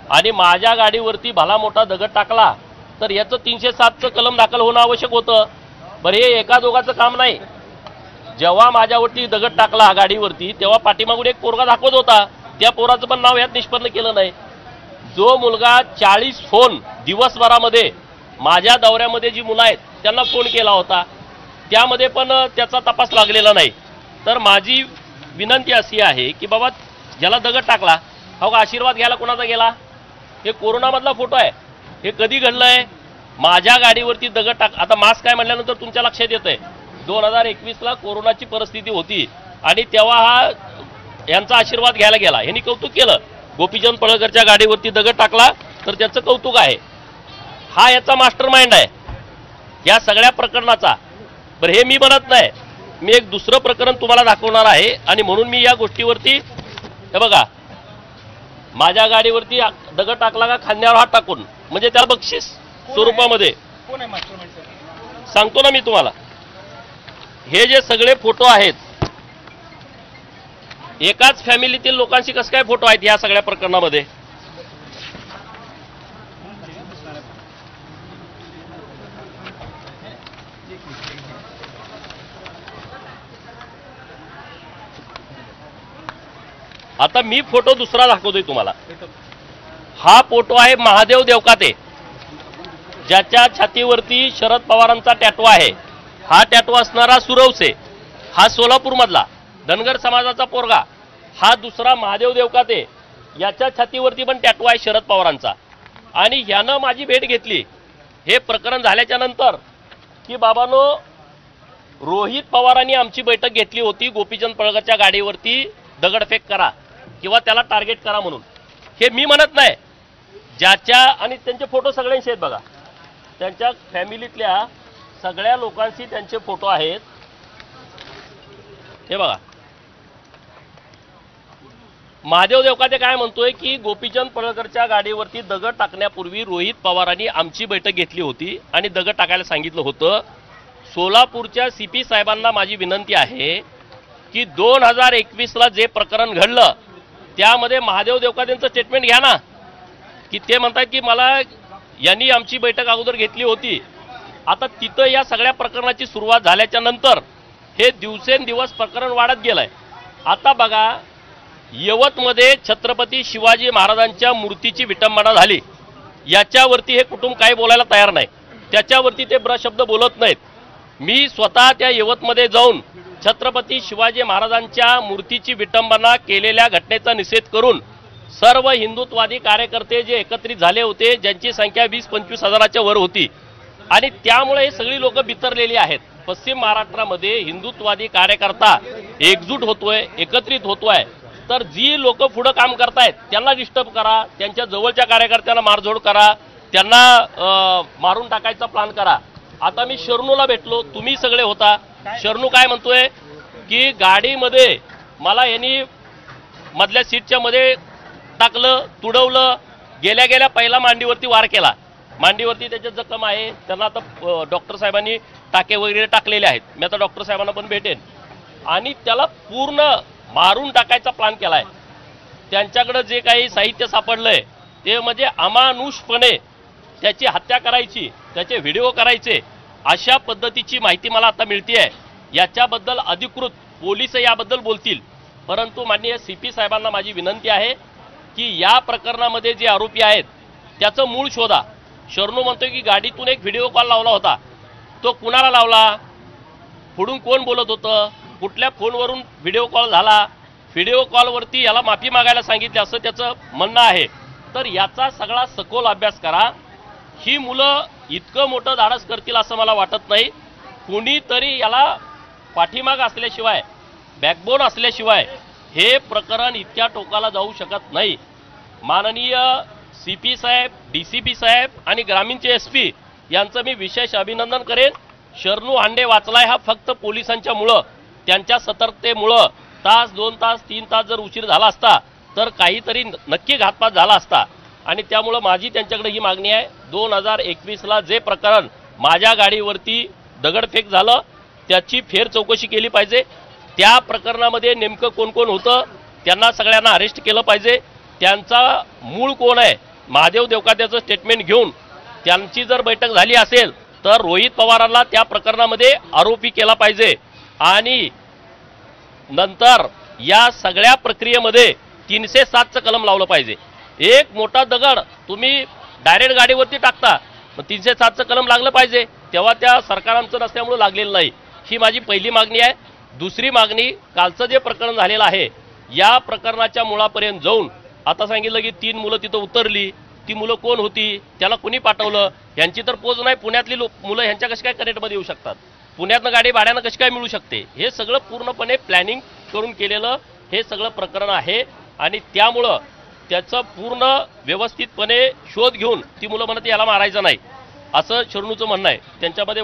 आणि माझ्या गाडीवरती भला मोठा दगड टाकला तर याचं 307चं कलम दाखल होणं आवश्यक होतं। बरं हे एका दोघाचं काम नाही। जेव्हा माझ्यावरती दगड टाकला गाडीवरती तेव्हा पाठीमागून एक पोरगा दाखवत होता, त्या पोराचं पण नाव यात निष्पन्न केलं नाही। जो मुलगा 40 फोन दिवसभरामध्ये माझ्या दौऱ्यामध्ये जी मुलं आहेत त्यांना फोन केला होता त्यामध्ये पण त्याचा तपास लागलेला नाही। तर माझी विनंती अशी आहे की बाबा ज्याला दगड टाकला हो का आशीर्वाद घ्यायला कोणाचा गेला? हे कोरोनामधला फोटो आहे। हे कधी घडलंय? माझ्या गाडीवरती दगड टाक आता मास्क काय म्हणल्यानंतर तुमच्या लक्षात येतंय 2021ला कोरोनाची परिस्थिती होती आणि तेव्हा हा यांचा आशीर्वाद घ्यायला गेला। यांनी कौतुक केलं, गोपीचंद पळळकरच्या गाडीवरती दगड टाकला तर त्याचं कौतुक आहे। हा याचा मास्टर माइंड आहे या सगळ्या प्रकरणाचा। बरं हे मी म्हणत नाही, मी एक दुसरं प्रकरण तुम्हाला दाखवणार आहे आणि म्हणून मी या गोष्टीवरती हे बघा माझ्या गाडीवरती दगड टाकला का खांद्यावर हात टाकून म्हणजे त्याला बक्षीस स्वरूपामध्ये सांगतो ना मी तुम्हाला। हे जे सगळे फोटो आहेत एकाच फॅमिलीतील लोकांशी कसं काय फोटो आहेत या सगळ्या प्रकरणामध्ये? आता मी फोटो दुसरा दाखवतोय तुम्हाला। हा फोटो आहे महादेव देवकाते ज्याच्या छातीवरती शरद पवारांचा टॅटू आहे। हा टॅटू असणारा सुरवसे हा सोलापूर मधला धनगर समाजाचा पोरगा। हा दुसरा महादेव देवकाते याच्या छातीवरती पण टॅटू आहे शरद पवारांचा। आणि यानं माझी भेट घेतली हे प्रकरण झाल्याच्या नंतर की बाबांनो रोहित पवारांनी आमची बैठक घेतली होती गोपीचंद पळळकरच्या गाडीवरती दगडफेक करा किंवा त्याला टार्गेट करा म्हणून। हे मी म्हणत नाही, ज्याच्या आणि त्यांचे फोटो सगळ्यांशी आहेत बघा, त्यांच्या फॅमिलीतल्या सगळ्या लोकांशी त्यांचे फोटो आहेत। हे बघा महादेव देवकाते काय म्हणतोय की गोपीचंद पळळकरच्या गाडीवरती दगड टाकण्यापूर्वी रोहित पवारांनी आमची बैठक घेतली होती आणि दगड टाकायला सांगितलं होतं। सोलापूरच्या सीपी साहेबांना माझी विनंती आहे की 2021ला जे प्रकरण घडलं त्यामध्ये महादेव देवकातेंचं स्टेटमेंट घ्या ना, की ते म्हणतात की मला यांनी आमची बैठक अगोदर घेतली होती। आता तिथं या सगळ्या प्रकरणाची सुरुवात झाल्याच्या नंतर हे दिवसेंदिवस प्रकरण वाढत गेलंय। आता बघा यवतमध्ये छत्रपती शिवाजी महाराजांच्या मूर्तीची विटंबना झाली, याच्यावरती हे कुटुंब काही बोलायला तयार नाही, त्याच्यावरती ते ब्रशब्द बोलत नाहीत। मी स्वतः त्या यवतमध्ये जाऊन छत्रपती शिवाजी महाराजांच्या मूर्तीची विटंबना केलेल्या घटनेचा निषेध करून सर्व हिंदुत्ववादी कार्यकर्ते जे एकत्रित झाले होते ज्यांची संख्या 20-25 हजाराच्या वर होती आणि त्यामुळे हे सगळी लोक बिथरलेली आहेत। पश्चिम महाराष्ट्रामध्ये हिंदुत्ववादी कार्यकर्ता एकजूट होतोय, एकत्रित होतोय, तर जी लोक पुढे काम करतायत त्यांना डिस्टर्ब करा, त्यांच्या जवळच्या कार्यकर्त्यांना मारझोड करा, त्यांना मारून टाकायचा प्लान करा। आता मी शरणूला भेटलो, तुम्ही सगळे होता। शरणू काय म्हणतोय की गाडीमध्ये मला यांनी मधल्या सीटच्या मध्ये टाकलं, तुडवलं, गेल्या गेल्या पहिला मांडीवरती वार केला, मांडीवरती त्याच्या जखम आहे, त्यांना आता डॉक्टर साहेबांनी टाके वगैरे टाकलेले आहेत। मी आता डॉक्टर साहेबांना पण भेटेन आणि त्याला पूर्ण मारून टाकायचा प्लॅन केलाय। त्यांच्याकडे जे काही साहित्य सापडलंय ते म्हणजे अमानुषपणे त्याची हत्या करायची, त्याचे व्हिडिओ करायचे अशा पद्धतीची माहिती मला आता मिळतेय। याच्याबद्दल अधिकृत पोलीस याबद्दल बोलतील, परंतु माननीय सीपी साहेबांना माझी विनंती आहे की या प्रकरणामध्ये जे आरोपी आहेत त्याचं मूळ शोधा। शरणू म्हणतोय की गाडीतून एक व्हिडिओ कॉल लावला होता, तो कुणाला लावला, पुढून कोण बोलत होतं, कुठल्या फोनवरून व्हिडिओ कॉल झाला, व्हिडिओ कॉलवरती याला माफी मागायला सांगितले असं त्याचं म्हणणं आहे। तर याचा सगळा सखोल अभ्यास करा। ही मुलं इतकं मोठं धाडस करतील असं मला वाटत नाही। कुणीतरी याला पाठीमाग असल्याशिवाय, बॅकबोन असल्याशिवाय हे प्रकरण इतक्या टोकाला जाऊ शकत नाही। माननीय सीपी साहेब, डीसीपी साहेब आणि ग्रामीणचे एसपी यांचं मी विशेष अभिनंदन करेन। शरणू हांडे वाचलाय हा फक्त पोलिसांच्यामुळं, त्यांच्या सतर्कतेमुळं तास 2 तास 3 तास जर उशीर झाला असता तर काहीतरी नक्की घातपात झाला असता। आणि त्यामुळं माझी त्यांच्याकडे ही मागणी आहे, 2021ला जे प्रकरण माझ्या गाडीवरती दगडफेक झालं त्याची फेर चौकशी केली पाहिजे। त्या प्रकरणामध्ये नेमकं कोण कोण होतं त्यांना सगळ्यांना अरेस्ट केलं पाहिजे। त्यांचा मूळ कोण आहे महादेव देवकात्याचं स्टेटमेंट घेऊन त्यांची जर बैठक झाली असेल तर रोहित पवारांना त्या प्रकरणामध्ये आरोपी केला पाहिजे आणि नंतर या सगळ्या प्रक्रियेमध्ये 307चं कलम लावलं पाहिजे। एक मोठा दगड तुम्ही डायरेक्ट गाडीवरती टाकता, मग 307चं कलम लागलं पाहिजे, तेव्हा त्या सरकारांचं नसल्यामुळे लागलेलं नाही। ही माझी पहिली मागणी आहे। दुसरी मागणी, कालचं जे प्रकरण झालेलं आहे या प्रकरणाच्या मुळापर्यंत जाऊन आता सांगितलं की 3 मुलं तिथं उतरली, ती मुलं कोण होती, त्याला कुणी पाठवलं, यांची तर पोच नाही, पुण्यातली मुलं ह्यांच्या कशी काय कनेक्टमध्ये येऊ शकतात, पुण्यातनं गाडी भाड्यानं कशी काय मिळू शकते, हे सगळं पूर्णपणे प्लॅनिंग करून केलेलं हे सगळं प्रकरण आहे आणि त्यामुळं त्याचं पूर्ण व्यवस्थितपणे शोध घेऊन ती मुलं म्हणत याला मारायचं नाही असं शरणूचं म्हणणं आहे। त्यांच्यामध्ये